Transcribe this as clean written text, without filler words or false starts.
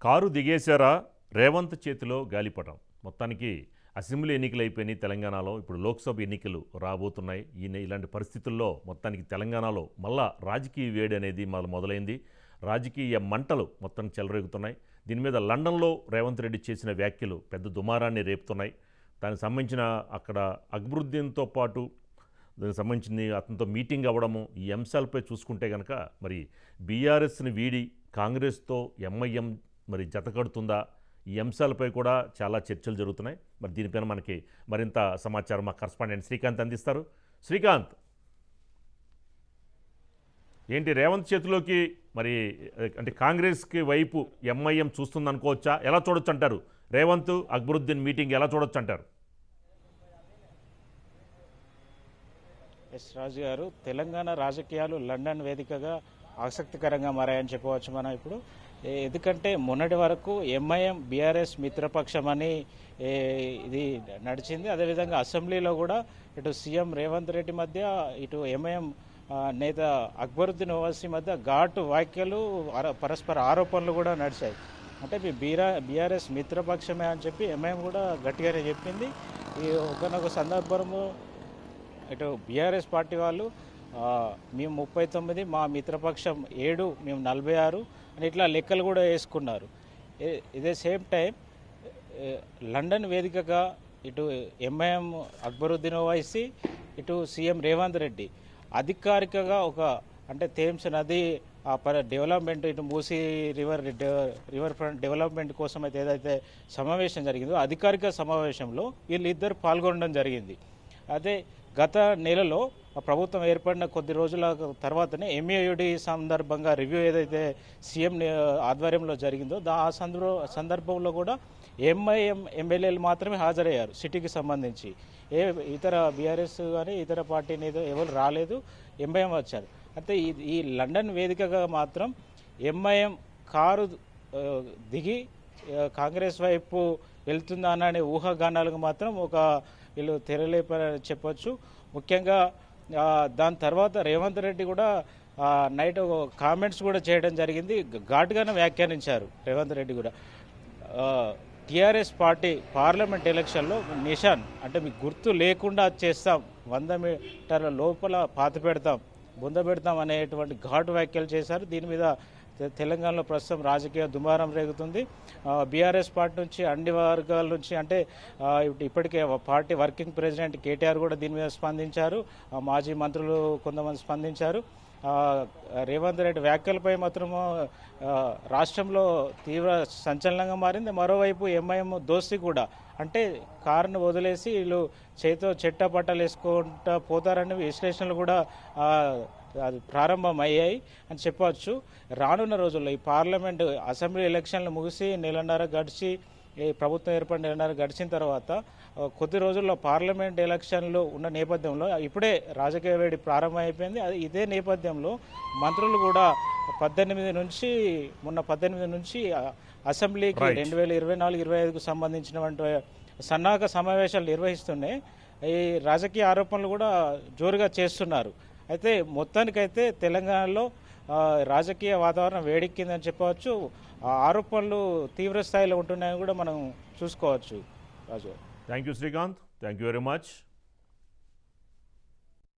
Car దిగేశారా Revanth చేతిలో గాలిపటం. మొత్తానికి అసెంబ్లీ ఎన్నికలు అయిపోయినాయి తెలంగాణలో. ఇప్పుడు లోక్సభ ఎన్నికలు రాబోతున్నాయి. ఇలాంటి పరిస్థితుల్లో మొత్తానికి తెలంగాణలో మళ్ళా రాజకీయ వేడి అనేది మొదలైంది. రాజకీయ మంటలు మొత్తం చెలరేగుతున్నాయి. దీని మీద లండన్లో రేవంత్ రెడ్డి చేసిన వ్యాఖ్యలు పెద్ద దుమారాన్ని రేపుతున్నాయి. దానికి సంబంధించిన అక్కడ అక్బరుద్దీన్తో పాటు దానికి సంబంధించింది అతనితో మీటింగ్ అవ్వడము, ఈ అంశాలపై చూసుకుంటే కనుక మరి బీఆర్ఎస్ని వీడి కాంగ్రెస్తో ఎంఐఎం మరి జతకడుతుందా, ఈ అంశాలపై కూడా చాలా చర్చలు జరుగుతున్నాయి. మరి దీనిపైన మనకి మరింత సమాచారం మా కరస్పాండెంట్ శ్రీకాంత్ అందిస్తారు. శ్రీకాంత్, ఏంటి రేవంత్ చేతిలోకి మరి అంటే కాంగ్రెస్కి వైపు ఎంఐఎం చూస్తుంది అనుకోవచ్చా? ఎలా చూడొచ్చు అంటారు? రేవంత్ అక్బరుద్దీన్ మీటింగ్ ఎలా చూడొచ్చు అంటారు? ఎస్ రాజు గారు, తెలంగాణ రాజకీయాలు లండన్ వేదికగా ఆసక్తికరంగా మారాయని చెప్పవచ్చు మనం ఇప్పుడు. ఎందుకంటే మొన్నటి వరకు ఎంఐఎం బీఆర్ఎస్ మిత్రపక్షం అని ఇది నడిచింది. అదేవిధంగా అసెంబ్లీలో కూడా ఇటు సీఎం రేవంత్ రెడ్డి మధ్య, ఇటు ఎంఐఎం నేత అక్బరుద్దీన్ ఓవైసీ మధ్య ఘాటు వ్యాఖ్యలు, పరస్పర ఆరోపణలు కూడా నడిచాయి. అంటే మీ బీఆర్ఎస్ మిత్రపక్షమే అని చెప్పి ఎంఐఎం కూడా గట్టిగానే చెప్పింది. ఈ ఒకనొక సందర్భంలో ఇటు బీఆర్ఎస్ పార్టీ వాళ్ళు మేము 39, మా మిత్రపక్షం 7, మేము 46 అని ఇట్లా లెక్కలు కూడా వేసుకున్నారు. ఇదే సేమ్ టైం లండన్ వేదికగా ఇటు ఎంఐఎం అక్బరుద్దీన్ ఓవైసీ, ఇటు సీఎం రేవంత్ రెడ్డి అధికారికంగా అంటే థేమ్స్ నది డెవలప్మెంట్, ఇటు మూసీ రివర్ ఫ్రంట్ డెవలప్మెంట్ కోసం అయితే ఏదైతే సమావేశం జరిగిందో అధికారిక సమావేశంలో వీళ్ళిద్దరు పాల్గొనడం జరిగింది. అదే గత నెలలో ప్రభుత్వం ఏర్పడిన కొద్ది రోజుల తర్వాతనే ఎంఏయుడి సందర్భంగా రివ్యూ ఏదైతే సీఎం ఆధ్వర్యంలో జరిగిందో ఆ సందర్భంలో కూడా ఎంఐఎం ఎమ్మెల్యేలు మాత్రమే హాజరయ్యారు. సిటీకి సంబంధించి ఇతర బీఆర్ఎస్ కానీ ఇతర పార్టీ ఎవరు రాలేదు, ఎంఐఎం వచ్చారు. అయితే ఈ లండన్ వేదికగా మాత్రం ఎంఐఎం కారు దిగి కాంగ్రెస్ వైపు వెళ్తుందా అనే ఊహాగానాలకు మాత్రం వీళ్ళు తెరలేపని చెప్పొచ్చు. ముఖ్యంగా దాని తర్వాత రేవంత్ రెడ్డి కూడా నైట్ కామెంట్స్ కూడా చేయడం జరిగింది. ఘాటుగానే వ్యాఖ్యానించారు రేవంత్ రెడ్డి కూడా. టీఆర్ఎస్ పార్టీ పార్లమెంట్ ఎలక్షన్లో నిషాన్ అంటే మీకు గుర్తు లేకుండా చేస్తాం, 100 మీటర్ల లోపల పాతి పెడతాం, బుంద పెడతాం అనేటువంటి ఘాటు వ్యాఖ్యలు చేశారు. దీని మీద తెలంగాణలో ప్రస్తుతం రాజకీయ దుమారం రేగుతుంది. బీఆర్ఎస్ పార్టీ నుంచి అన్ని వర్గాల నుంచి అంటే ఇప్పటికే పార్టీ వర్కింగ్ ప్రెసిడెంట్ కేటీఆర్ కూడా దీని మీద స్పందించారు. మాజీ మంత్రులు కొంతమంది స్పందించారు. రేవంత్ రెడ్డి వ్యాఖ్యలపై మాత్రము రాష్ట్రంలో తీవ్ర సంచలనంగా మారింది. మరోవైపు ఎంఐఎం దోస్తీ కూడా అంటే కారును వదిలేసి వీళ్ళు చేతితో చెట్టపట్టలు వేసుకుంటూ పోతారని విశ్లేషణలు కూడా అది ప్రారంభమయ్యాయి అని చెప్పవచ్చు. రానున్న రోజుల్లో ఈ పార్లమెంట్ అసెంబ్లీ ఎలక్షన్లు ముగిసి నెలన్నర గడిచి, ఈ ప్రభుత్వం ఏర్పడిన నెలన్నర గడిచిన తర్వాత కొద్ది రోజుల్లో పార్లమెంట్ ఎలక్షన్లు ఉన్న నేపథ్యంలో ఇప్పుడే రాజకీయ వేడి ప్రారంభమైపోయింది. ఇదే నేపథ్యంలో మంత్రులు కూడా 18 నుంచి అసెంబ్లీకి 2024-25కు సంబంధించినటువంటి సన్నాహక సమావేశాలు నిర్వహిస్తున్నాయి. ఈ రాజకీయ ఆరోపణలు కూడా జోరుగా చేస్తున్నారు. అయితే మొత్తానికైతే తెలంగాణలో రాజకీయ వాతావరణం వేడెక్కిందని చెప్పవచ్చు. ఆరోపణలు తీవ్ర స్థాయిలో ఉంటున్నాయని కూడా మనం చూసుకోవచ్చు. Raju, thank you Srikanth, thank you very much.